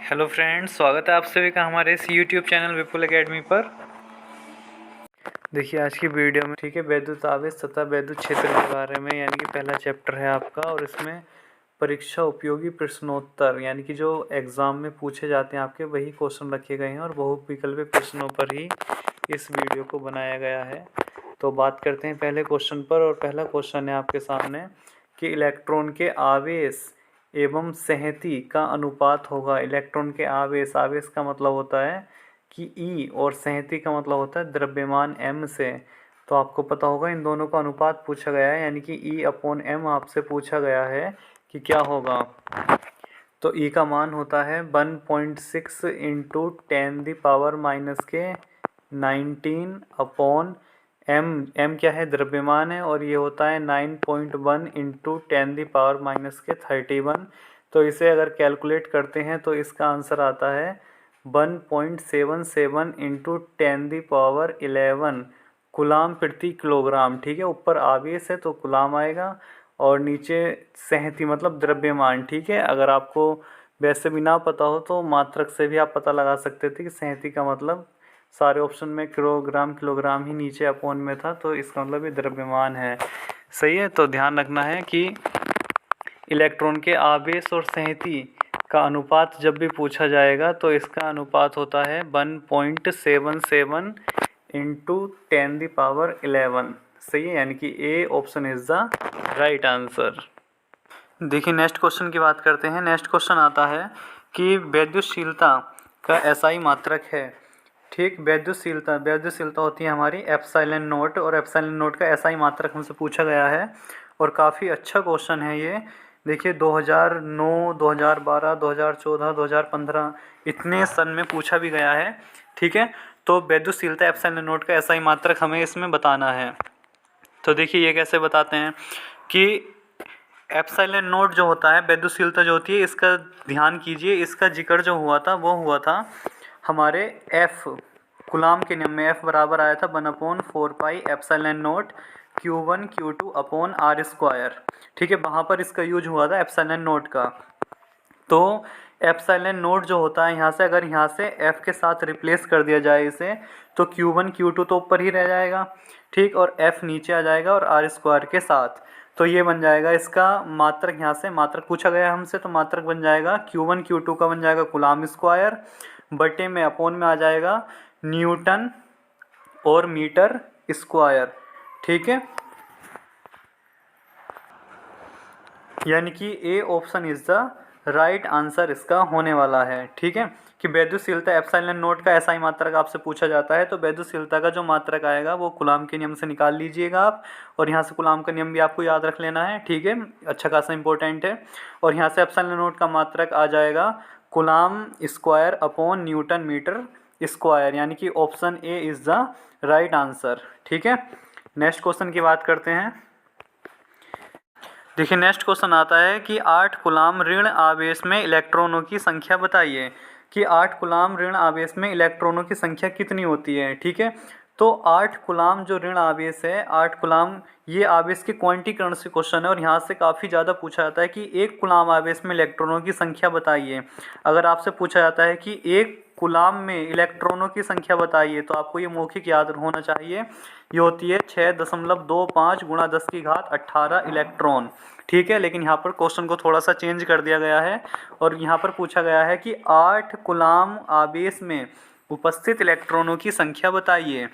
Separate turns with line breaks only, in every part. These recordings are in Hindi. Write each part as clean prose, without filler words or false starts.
हेलो फ्रेंड्स, स्वागत है आप सभी का हमारे इस यूट्यूब चैनल विपुल एकेडमी पर। देखिए आज की वीडियो में ठीक है वैद्युत आवेश तथा वैद्युत क्षेत्र के बारे में, यानी कि पहला चैप्टर है आपका। और इसमें परीक्षा उपयोगी प्रश्नोत्तर यानी कि जो एग्ज़ाम में पूछे जाते हैं आपके वही क्वेश्चन रखे गए हैं और बहुविकल्पीय प्रश्नों पर ही इस वीडियो को बनाया गया है। तो बात करते हैं पहले क्वेश्चन पर। और पहला क्वेश्चन है आपके सामने कि इलेक्ट्रॉन के आवेश एवं संहति का अनुपात होगा। इलेक्ट्रॉन के आवेश का मतलब होता है कि ई, और संहति का मतलब होता है द्रव्यमान एम से। तो आपको पता होगा इन दोनों का अनुपात पूछा गया है, यानी कि ई अपॉन एम आपसे पूछा गया है कि क्या होगा। तो ई का मान होता है 1.6 इंटू 10⁻⁻19 अपॉन एम क्या है, द्रव्यमान है, और ये होता है 9.1 इंटू 10⁻⁻31। तो इसे अगर कैलकुलेट करते हैं तो इसका आंसर आता है 1.77 इंटू 10⁻11 गुलाम प्रति किलोग्राम। ठीक है, ऊपर आवेश है तो गुलाम आएगा और नीचे संहति मतलब द्रव्यमान। ठीक है, अगर आपको वैसे भी ना पता हो तो मात्रक से भी आप पता लगा सकते थे कि संहति का मतलब सारे ऑप्शन में किलोग्राम ही नीचे अपॉन में था, तो इसका मतलब ये द्रव्यमान है। सही है, तो ध्यान रखना है कि इलेक्ट्रॉन के आवेश और संहति का अनुपात जब भी पूछा जाएगा तो इसका अनुपात होता है 1.77 इंटू 10⁻11। सही है, यानी कि A option is the right answer. देखिए नेक्स्ट क्वेश्चन की बात करते हैं। नेक्स्ट क्वेश्चन आता है कि वैद्युतशीलता का एसआई मात्रक है। ठीक, वैद्युतशीलता होती है हमारी एप्सिलॉन नोट, और एप्सिलॉन नोट का एसआई मात्रक हमसे पूछा गया है और काफ़ी अच्छा क्वेश्चन है ये। देखिए 2009, 2012, 2014, 2015 इतने सन में पूछा भी गया है। ठीक है, तो वैद्युतशीलता एप्सिलॉन नोट का एसआई मात्रक हमें इसमें बताना है। तो देखिए ये कैसे बताते हैं कि एप्सिलॉन नोट जो होता है, वैद्युतशीलता जो होती है, इसका ध्यान कीजिए, इसका जिक्र जो हुआ था वो हुआ था हमारे एफ कूलाम के नियम में। एफ बराबर आया था 1/4 pi epsilon naught Q1 Q2 upon r square. ठीक है, वहाँ पर इसका यूज हुआ था एप्सिलॉन नोट का। तो एप्सिलॉन नोट जो होता है यहाँ से, अगर यहाँ से एफ के साथ रिप्लेस कर दिया जाए इसे, तो Q1 Q2 तो ऊपर ही रह जाएगा। ठीक, और एफ नीचे आ जाएगा और आर स्क्वायर के साथ। तो ये बन जाएगा इसका मात्रक। यहाँ से मात्रक पूछा गया हमसे, तो मात्रक बन जाएगा Q1 Q2 का बन जाएगा कूलाम स्क्वायर, बटे में अपॉन में आ जाएगा न्यूटन और मीटर स्क्वायर। ठीक है, यानी कि A option is the right answer इसका होने वाला है। ठीक है, कि वैद्युतशीलता एप्सिलॉन नोट का एसआई मात्रक आपसे पूछा जाता है, तो वैद्युतशीलता का जो मात्रक आएगा वो कूलाम के नियम से निकाल लीजिएगा आप, और यहाँ से कूलाम का नियम भी आपको याद रख लेना है। ठीक है, अच्छा खासा इंपॉर्टेंट है। और यहाँ से एप्सिलॉन नोट का मात्रक आ जाएगा coulomb square upon newton metre square, यानी कि option A is the right answer. ठीक है, नेक्स्ट क्वेश्चन की बात करते हैं। देखिए नेक्स्ट क्वेश्चन आता है कि 8 कूलाम ऋण आवेश में इलेक्ट्रॉनों की संख्या बताइए कि 8 कूलाम ऋण आवेश में इलेक्ट्रॉनों की संख्या कितनी होती है। ठीक है, तो 8 कूलाम जो ऋण आवेश है, 8 कूलाम ये आवेश के क्वांटीकरण से क्वेश्चन है, और यहाँ से काफ़ी ज़्यादा पूछा जाता है कि 1 कूलाम आवेश में इलेक्ट्रॉनों की संख्या बताइए। अगर आपसे पूछा जाता है कि 1 कूलाम में इलेक्ट्रॉनों की संख्या बताइए, तो आपको ये मौखिक याद होना चाहिए। ये होती है 6.25 गुणा 10⁻18 इलेक्ट्रॉन। ठीक है, लेकिन यहाँ पर क्वेश्चन को थोड़ा सा चेंज कर दिया गया है और यहाँ पर पूछा गया है कि 8 कूलाम आवेश में उपस्थित इलेक्ट्रॉनों की संख्या बताइए।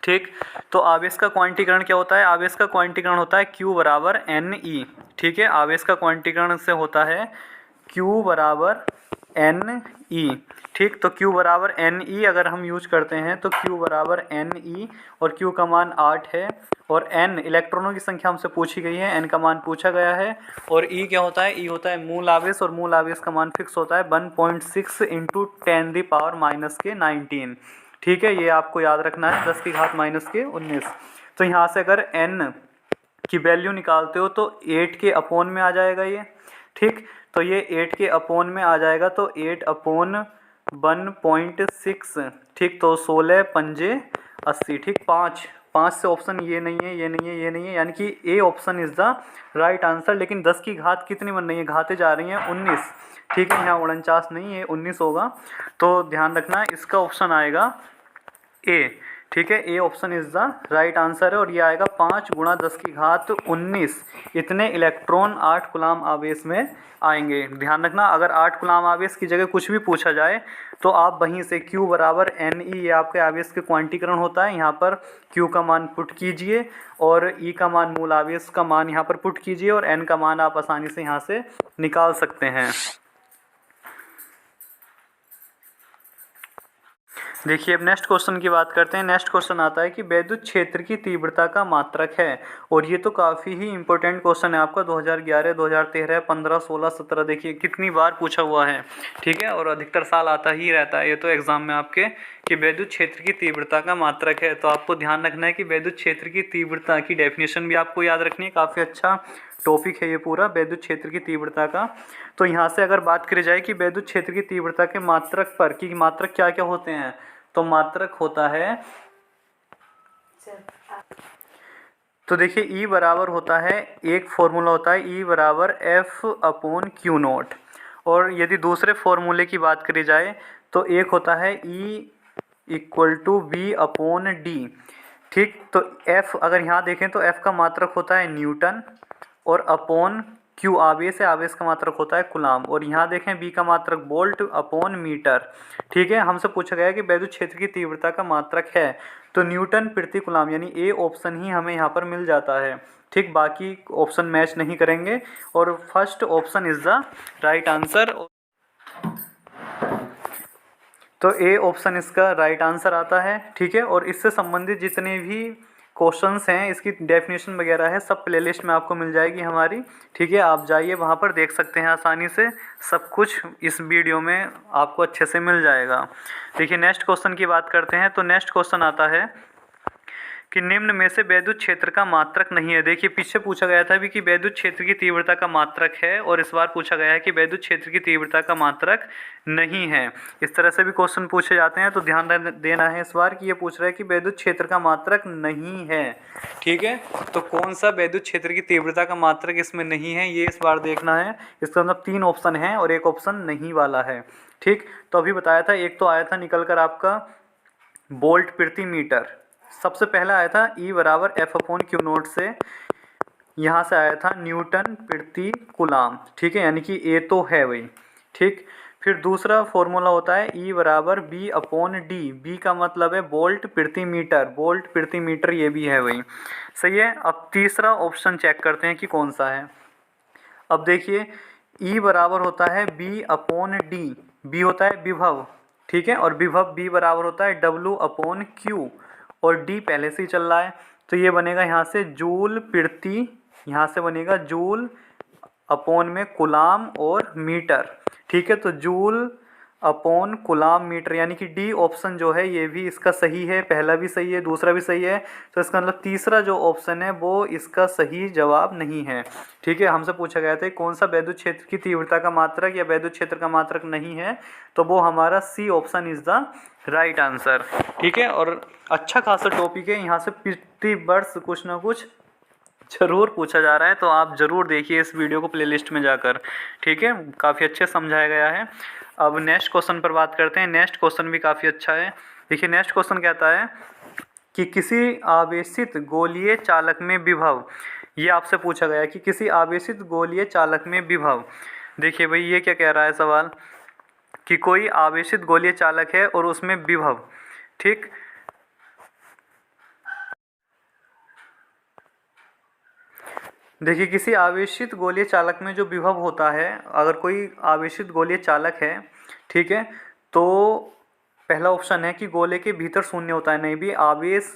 ठीक, तो आवेश का क्वांटीकरण क्या होता है? आवेश का क्वांटीकरण होता है Q बराबर NE। ठीक है, आवेश का क्वांटीकरण से होता है Q बराबर NE। ठीक, तो Q बराबर NE अगर हम यूज करते हैं तो Q बराबर NE, और Q का मान 8 है, और N इलेक्ट्रॉनों की संख्या हमसे पूछी गई है, N का मान पूछा गया है, और E क्या होता है? E होता है मूल आवेश, और मूल आवेश का मान फिक्स होता है 1.6 इंटू 10⁻⁻19। ठीक है, ये आपको याद रखना है, 10⁻⁻19। तो यहाँ से अगर N की वैल्यू निकालते हो तो 8 के अपॉन में आ जाएगा ये। ठीक, तो ये 8 के अपॉन में आ जाएगा, तो 8 अपॉन 1.6। ठीक, तो 16 पंजे 80। ठीक, 5 5 से ऑप्शन ये नहीं है, ये नहीं है, ये नहीं है, यानी कि A option is the right answer. लेकिन 10 की घात कितनी बन रही है, घातें जा रही हैं 19, ठीक है, यहाँ 49 नहीं है, 19 होगा। तो ध्यान रखना इसका ऑप्शन आएगा ए, ठीक है, A option is the right answer है। और ये आएगा 5 × 10 की घात 19, इतने इलेक्ट्रॉन 8 कूलाम आवेश में आएंगे। ध्यान रखना अगर 8 कूलाम आवेश की जगह कुछ भी पूछा जाए तो आप वहीं से Q बराबर Ne, ये आपके आवेश के क्वांटीकरण होता है, यहाँ पर Q का मान पुट कीजिए और E का मान मूल आवेश का मान यहाँ पर पुट कीजिए और N का मान आप आसानी से यहाँ से निकाल सकते हैं। देखिए अब नेक्स्ट क्वेश्चन की बात करते हैं। नेक्स्ट क्वेश्चन आता है कि वैद्युत क्षेत्र की तीव्रता का मात्रक है, और ये तो काफ़ी ही इंपॉर्टेंट क्वेश्चन है आपका 2011, 2013, 15, 16, 17, देखिए कितनी बार पूछा हुआ है, ठीक है, और अधिकतर साल आता ही रहता है ये तो एग्जाम में आपके, कि वैद्युत क्षेत्र की तीव्रता का मात्रक है। तो आपको ध्यान रखना है कि वैद्युत क्षेत्र की तीव्रता की डेफिनेशन भी आपको याद रखनी है, काफ़ी अच्छा टॉपिक है ये पूरा वैद्युत क्षेत्र की तीव्रता का। तो यहाँ से अगर बात करी जाए कि वैद्युत क्षेत्र की तीव्रता के मात्रक पर, कि मात्रक क्या क्या होते हैं, तो मात्रक होता है, तो देखिए E बराबर होता है, एक फॉर्मूला होता है E बराबर F/Q0, और यदि दूसरे फॉर्मूले की बात करी जाए तो एक होता है E = V/D, ठीक। तो F अगर यहाँ देखें तो F का मात्रक होता है न्यूटन और अपॉन Q आवेश है, आवेश का मात्रक होता है कूलाम, और यहाँ देखें V का मात्रक वोल्ट/मीटर, ठीक है। हमसे पूछा गया है कि वैद्युत क्षेत्र की तीव्रता का मात्रक है, तो न्यूटन प्रति कूलाम, यानी ए ऑप्शन ही हमें यहाँ पर मिल जाता है, ठीक, बाकी ऑप्शन मैच नहीं करेंगे, और first option is the right answer. तो ए ऑप्शन इसका राइट आंसर आता है, ठीक है। और इससे संबंधित जितने भी क्वेश्चंस हैं, इसकी डेफिनेशन वगैरह है, सब प्लेलिस्ट में आपको मिल जाएगी हमारी, ठीक है। आप जाइए वहाँ पर देख सकते हैं आसानी से, सब कुछ इस वीडियो में आपको अच्छे से मिल जाएगा। देखिए नेक्स्ट क्वेश्चन की बात करते हैं। तो नेक्स्ट क्वेश्चन आता है कि निम्न में से वैद्युत क्षेत्र का मात्रक नहीं है। देखिए पीछे पूछा गया था भी कि वैद्युत क्षेत्र की तीव्रता का मात्रक है, और इस बार पूछा गया है कि वैद्युत क्षेत्र की तीव्रता का मात्रक नहीं है। इस तरह से भी क्वेश्चन पूछे जाते हैं, तो ध्यान देना है इस बार कि ये पूछ रहा है कि वैद्युत क्षेत्र का मात्रक नहीं है, ठीक है। तो कौन सा वैद्युत क्षेत्र की तीव्रता का मात्रक इसमें नहीं है, ये इस बार देखना है। इसका मतलब 3 ऑप्शन है और एक ऑप्शन नहीं वाला है, ठीक। तो अभी बताया था, एक तो आया था निकल कर आपका वोल्ट प्रति मीटर, सबसे पहला आया था E बराबर F/Q0 से, यहाँ से आया था न्यूटन प्रति कूलाम, ठीक है, यानी कि ए तो है वही, ठीक। फिर दूसरा फॉर्मूला होता है E बराबर V/D, B का मतलब है वोल्ट प्रति मीटर, वोल्ट प्रति मीटर, ये भी है वही, सही है। अब तीसरा ऑप्शन चेक करते हैं कि कौन सा है। अब देखिए E बराबर होता है B/D, B होता है विभव, ठीक है, और विभव B बराबर होता है W/Q, और D पहले से ही चल रहा है, तो ये बनेगा यहाँ से जूल प्रति, यहाँ से बनेगा जूल अपॉन में कूलाम और मीटर, ठीक है। तो जूल अपॉन कूलाम मीटर, यानी कि डी ऑप्शन जो है ये भी इसका सही है, पहला भी सही है, दूसरा भी सही है, तो इसका मतलब तीसरा जो ऑप्शन है वो इसका सही जवाब नहीं है, ठीक है। हमसे पूछा गया था कौन सा वैद्युत क्षेत्र की तीव्रता का मात्रक या वैद्युत क्षेत्र का मात्रक नहीं है, तो वो हमारा C option is the right answer, ठीक है। और अच्छा खासा टॉपिक है, यहाँ से प्रति वर्ष कुछ ना कुछ ज़रूर पूछा जा रहा है, तो आप ज़रूर देखिए इस वीडियो को प्लेलिस्ट में जाकर, ठीक है, काफ़ी अच्छे समझाया गया है। अब नेक्स्ट क्वेश्चन पर बात करते हैं। नेक्स्ट क्वेश्चन भी काफ़ी अच्छा है। देखिए नेक्स्ट क्वेश्चन कहता है कि किसी आवेशित गोलीय चालक में विभव, ये आपसे पूछा गया है कि किसी आवेशित गोलीय चालक में विभव। देखिए भाई ये क्या कह रहा है सवाल, कि कोई आवेशित गोलीय चालक है और उसमें विभव, ठीक, देखिए किसी आवेशित गोलीय चालक में जो विभव होता है, अगर कोई आवेशित गोलीय चालक है, ठीक है, तो पहला ऑप्शन है कि गोले के भीतर शून्य होता है, नहीं भी आवेश,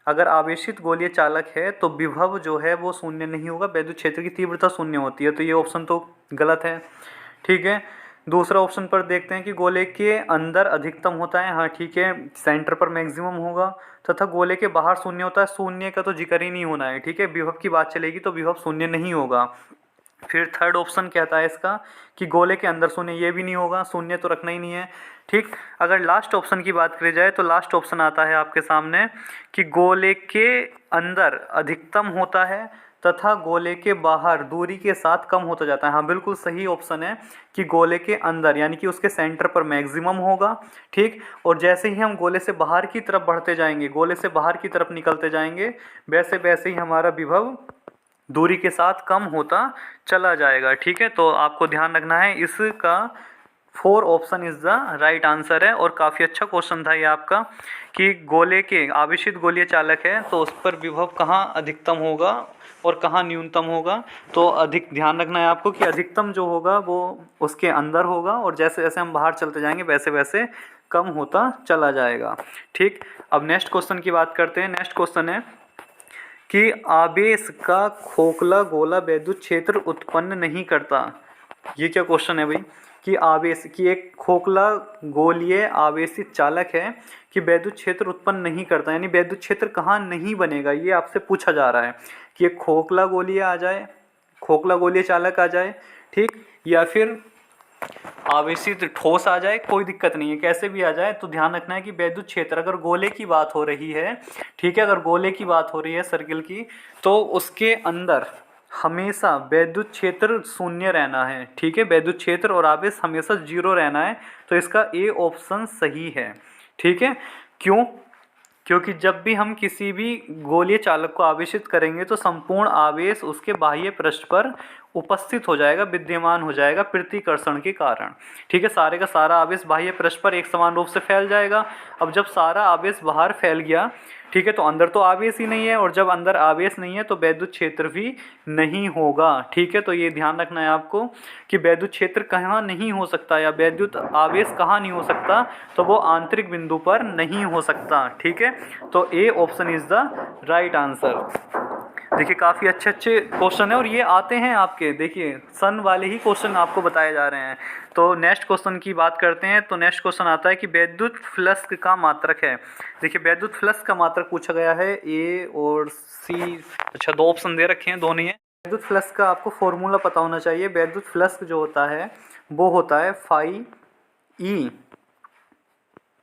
अगर आवेशित गोलीय चालक है तो विभव जो है वो शून्य नहीं होगा, वैद्युत क्षेत्र की तीव्रता शून्य होती है, तो ये ऑप्शन तो गलत है, ठीक है। दूसरा ऑप्शन पर देखते हैं कि गोले के अंदर अधिकतम होता है, हाँ ठीक है, सेंटर पर मैक्सिमम होगा, तथा गोले के बाहर शून्य होता है, शून्य का तो जिक्र ही नहीं होना है, ठीक है, विभव की बात चलेगी तो विभव शून्य नहीं होगा। फिर थर्ड ऑप्शन कहता है इसका कि गोले के अंदर शून्य, ये भी नहीं होगा, शून्य तो रखना ही नहीं है। ठीक, अगर लास्ट ऑप्शन की बात करी जाए तो लास्ट ऑप्शन आता है आपके सामने कि गोले के अंदर अधिकतम होता है तथा गोले के बाहर दूरी के साथ कम होता जाता है। हाँ, बिल्कुल सही ऑप्शन है कि गोले के अंदर यानी कि उसके सेंटर पर मैक्सिमम होगा। ठीक, और जैसे ही हम गोले से बाहर की तरफ बढ़ते जाएंगे, गोले से बाहर की तरफ निकलते जाएंगे, वैसे वैसे ही हमारा विभव दूरी के साथ कम होता चला जाएगा। ठीक है, तो आपको ध्यान रखना है, इसका 4 option is the right answer है। और काफ़ी अच्छा क्वेश्चन था ये आपका कि गोले के आवेशित गोलीय चालक है तो उस पर विभव कहाँ अधिकतम होगा और कहाँ न्यूनतम होगा। तो अधिक ध्यान रखना है आपको कि अधिकतम जो होगा वो उसके अंदर होगा और जैसे जैसे हम बाहर चलते जाएंगे वैसे वैसे कम होता चला जाएगा। ठीक, अब नेक्स्ट क्वेश्चन की बात करते हैं। नेक्स्ट क्वेश्चन है कि आवेश का खोखला गोला विद्युत क्षेत्र उत्पन्न नहीं करता। ये क्या क्वेश्चन है भाई कि आवेश की एक खोखला गोलीय आवेशित चालक है कि विद्युत क्षेत्र उत्पन्न नहीं करता, यानी विद्युत क्षेत्र कहाँ नहीं बनेगा, ये आपसे पूछा जा रहा है कि एक खोखला गोलीय आ जाए, खोखला गोलीय चालक आ जाए, ठीक, या फिर आवेशित ठोस आ जाए, कोई दिक्कत नहीं है, कैसे भी आ जाए। तो ध्यान रखना है कि विद्युत क्षेत्र अगर गोले की बात हो रही है, ठीक है, अगर गोले की बात हो रही है सर्किल की, तो उसके अंदर हमेशा विद्युत क्षेत्र शून्य रहना है। ठीक है, विद्युत क्षेत्र और आवेश हमेशा 0 रहना है। तो इसका ए ऑप्शन सही है। ठीक है, क्यों? क्योंकि जब भी हम किसी भी गोलीय चालक को आवेशित करेंगे तो संपूर्ण आवेश उसके बाह्य पृष्ठ पर उपस्थित हो जाएगा, विद्यमान हो जाएगा प्रतिकर्षण के कारण। ठीक है, सारे का सारा आवेश बाह्य पृष्ठ पर एक समान रूप से फैल जाएगा। अब जब सारा आवेश बाहर फैल गया, ठीक है, तो अंदर तो आवेश ही नहीं है, और जब अंदर आवेश नहीं है तो विद्युत क्षेत्र भी नहीं होगा। ठीक है, तो ये ध्यान रखना है आपको कि विद्युत क्षेत्र कहाँ नहीं हो सकता या विद्युत आवेश कहाँ नहीं हो सकता, तो वो आंतरिक बिंदु पर नहीं हो सकता। ठीक है, तो A option is the right answer. देखिए काफ़ी अच्छे अच्छे क्वेश्चन है और ये आते हैं आपके, देखिए सन वाले ही क्वेश्चन आपको बताए जा रहे हैं। तो नेक्स्ट क्वेश्चन की बात करते हैं। तो नेक्स्ट क्वेश्चन आता है कि विद्युत फ्लक्स का मात्रक है। देखिए विद्युत फ्लक्स का मात्रक पूछा गया है, ए और सी, अच्छा 2 ऑप्शन दे रखे हैं, 2 नहीं है। विद्युत फ्लक्स का आपको फॉर्मूला पता होना चाहिए। विद्युत फ्लक्स जो होता है वो होता है फाई ई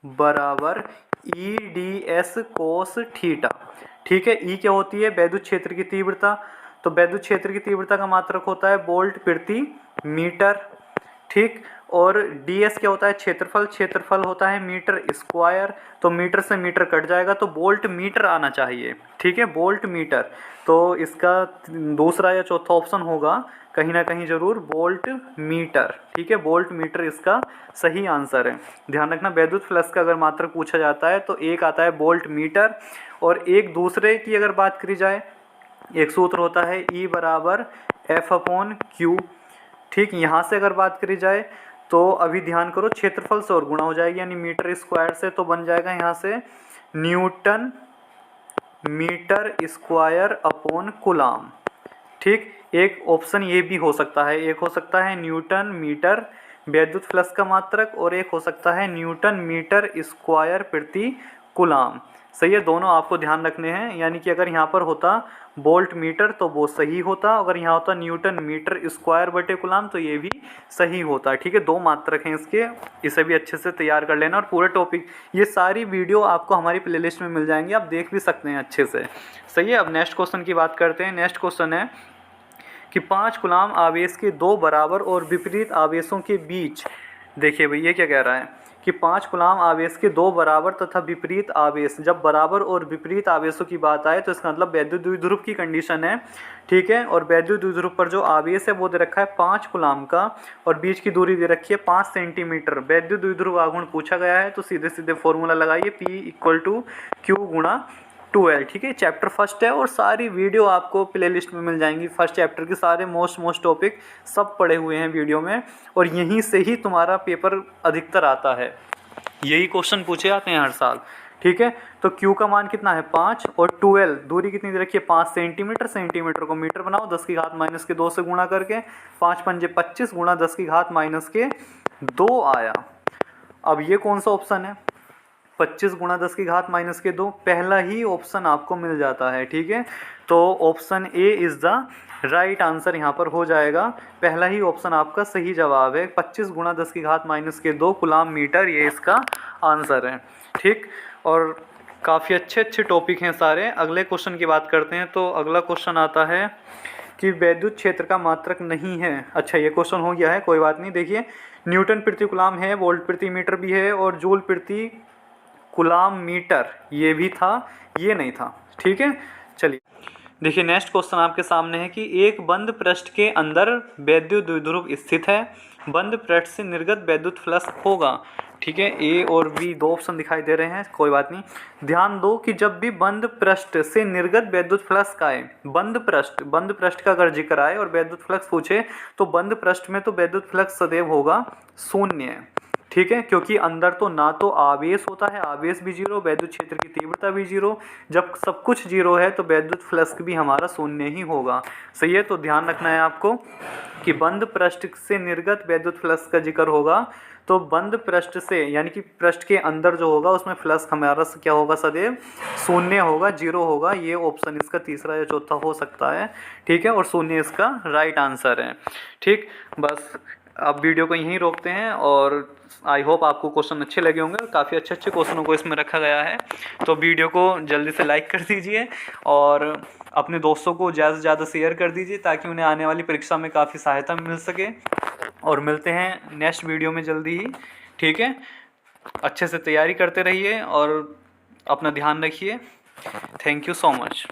बराबर E D S cos theta. ठीक है, ई क्या होती है? विद्युत क्षेत्र की तीव्रता। तो विद्युत क्षेत्र की तीव्रता का मात्रक होता है वोल्ट प्रति मीटर। ठीक, और ds क्या होता है? क्षेत्रफल। क्षेत्रफल होता है मीटर स्क्वायर। तो मीटर से मीटर कट जाएगा तो वोल्ट मीटर आना चाहिए। ठीक है, वोल्ट मीटर। तो इसका दूसरा या चौथा ऑप्शन होगा कहीं ना कहीं जरूर वोल्ट मीटर। ठीक है, वोल्ट मीटर इसका सही आंसर है। ध्यान रखना, विद्युत फ्लक्स का अगर मात्रक पूछा जाता है तो एक आता है वोल्ट मीटर, और एक दूसरे की अगर बात करी जाए, एक सूत्र होता है E बराबर F/Q। ठीक, यहाँ से अगर बात करी जाए तो अभी ध्यान करो, क्षेत्रफल से और गुणा हो जाएगी, यानी मीटर स्क्वायर से, तो बन जाएगा यहाँ से newton metre square upon coulomb. ठीक, एक ऑप्शन ये भी हो सकता है, एक हो सकता है न्यूटन मीटर विद्युत फ्लक्स का मात्रक, और एक हो सकता है न्यूटन मीटर स्क्वायर प्रति कूलाम। सही है, दोनों आपको ध्यान रखने हैं। यानी कि अगर यहाँ पर होता वोल्ट मीटर तो वो सही होता, अगर यहाँ होता न्यूटन मीटर स्क्वायर बटे कूलाम तो ये भी सही होता। ठीक है, 2 मात्रक हैं इसके, इसे भी अच्छे से तैयार कर लेना। और पूरे टॉपिक, ये सारी वीडियो आपको हमारी प्लेलिस्ट में मिल जाएंगी, आप देख भी सकते हैं अच्छे से। सही है, अब नेक्स्ट क्वेश्चन की बात करते हैं। नेक्स्ट क्वेश्चन है कि 5 कूलाम आवेश के 2 बराबर और विपरीत आवेशों के बीच, देखिए भई ये क्या कह रहा है कि 5 कूलाम आवेश के 2 बराबर तथा विपरीत आवेश, जब बराबर और विपरीत आवेशों की बात आए तो इसका मतलब वैद्युत द्विध्रुव की कंडीशन है। ठीक है, और वैद्युत द्विध्रुव पर जो आवेश है वो दे रखा है 5 कूलाम का, और बीच की दूरी दे रखी है 5 सेंटीमीटर। वैद्युत द्विध्रुव आघूर्ण पूछा गया है, तो सीधे सीधे फॉर्मूला लगाइए, P = Q × 2L। ठीक है, चैप्टर फर्स्ट है और सारी वीडियो आपको प्लेलिस्ट में मिल जाएंगी। फर्स्ट चैप्टर के सारे मोस्ट टॉपिक सब पढ़े हुए हैं वीडियो में, और यहीं से ही तुम्हारा पेपर अधिकतर आता है, यही क्वेश्चन पूछे जाते हैं हर साल। ठीक है, तो Q का मान कितना है 5, और 2L दूरी कितनी दे रखी है 5 सेंटीमीटर। सेंटीमीटर को मीटर बनाओ, 10⁻⁻2 से गुणा करके, 5 पंजे 25 गुणा 10⁻⁻2 आया। अब ये कौन सा ऑप्शन है? 25 गुणा 10 की घात माइनस के 2, पहला ही ऑप्शन आपको मिल जाता है। ठीक है, तो option A is the right answer यहाँ पर हो जाएगा। पहला ही ऑप्शन आपका सही जवाब है, 25 गुणा 10 की घात माइनस के 2 कूलाम मीटर, ये इसका आंसर है। ठीक, और काफ़ी अच्छे अच्छे टॉपिक हैं सारे। अगले क्वेश्चन की बात करते हैं। तो अगला क्वेश्चन आता है कि विद्युत क्षेत्र का मात्रक नहीं है। अच्छा, ये क्वेश्चन हो गया है, कोई बात नहीं। देखिए, न्यूटन प्रति कूलाम है, वोल्ट प्रति मीटर भी है, और जूल प्रति कूलाम मीटर ये भी था, ये नहीं था। ठीक है, चलिए देखिए नेक्स्ट क्वेश्चन आपके सामने है कि एक बंद पृष्ठ के अंदर वैद्युत द्विध्रुव स्थित है, बंद पृष्ठ से निर्गत वैद्युत फ्लक्स होगा। ठीक है, ए और बी दो ऑप्शन दिखाई दे रहे हैं, कोई बात नहीं। ध्यान दो कि जब भी बंद पृष्ठ से निर्गत वैद्युत फ्लक्स का आए, बंद पृष्ठ का अगर जिक्र आए और वैद्युत फ्लक्स पूछे, तो बंद पृष्ठ में तो वैद्युत फ्लक्स सदैव होगा शून्य। ठीक है, क्योंकि अंदर तो ना तो आवेश होता है, आवेश भी जीरो, वैद्युत क्षेत्र की तीव्रता भी जीरो। जब सब कुछ जीरो है तो वैद्युत फ्लक्स भी हमारा शून्य ही होगा। सही है, तो ध्यान रखना है आपको कि बंद पृष्ठ से निर्गत वैद्युत फ्लक्स का जिक्र होगा तो बंद पृष्ठ से यानी कि पृष्ठ के अंदर जो होगा उसमें फ्लक्स हमारा क्या होगा, सदैव शून्य होगा, जीरो होगा। ये ऑप्शन इसका तीसरा या चौथा हो सकता है। ठीक है, और शून्य इसका राइट आंसर है। ठीक, बस अब वीडियो को यहीं रोकते हैं, और आई होप आपको क्वेश्चन अच्छे लगे होंगे। काफ़ी अच्छे अच्छे क्वेश्चनों को इसमें रखा गया है, तो वीडियो को जल्दी से लाइक कर दीजिए और अपने दोस्तों को ज़्यादा से ज़्यादा शेयर कर दीजिए, ताकि उन्हें आने वाली परीक्षा में काफ़ी सहायता मिल सके। और मिलते हैं नेक्स्ट वीडियो में जल्दी ही। ठीक है, अच्छे से तैयारी करते रहिए और अपना ध्यान रखिए। Thank you so much.